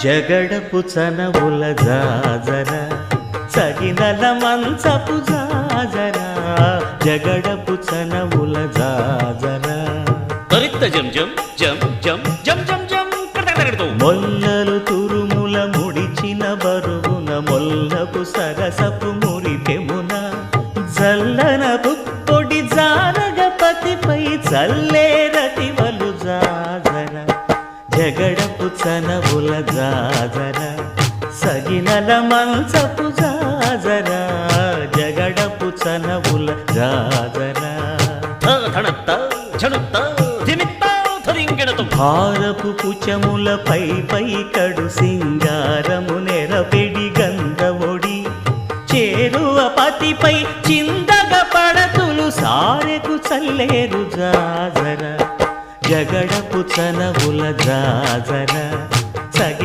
జగడపు చనవుల జాజర సగినల మంచపు జాజర జగడపు చనవుల జాజర తరిత్త జం జం జం జం జం జం జం కడకడకడతో మొల్లలు తురుముల ముడిచిన బరువున మొల్లపు సరసపు మురిపెమున జల్లన పుప్పొడి జారగపతిపై చల్లేరతివలు జాజర జగడపు చనవుల జాజర సగినల మంచపు జాజర జగడపు చనవుల జాజర ధనత్త ఝణుత్త ధిమిత్త ధరింగెడతో భారపు పుచముల పై పై కడు సింగారము నెరపెడి గంధవొడి చేరువ పతిపై చిందగ పడతులు సారెకు చల్లేరు జాజర జగడపు చనవుల జాజర సగి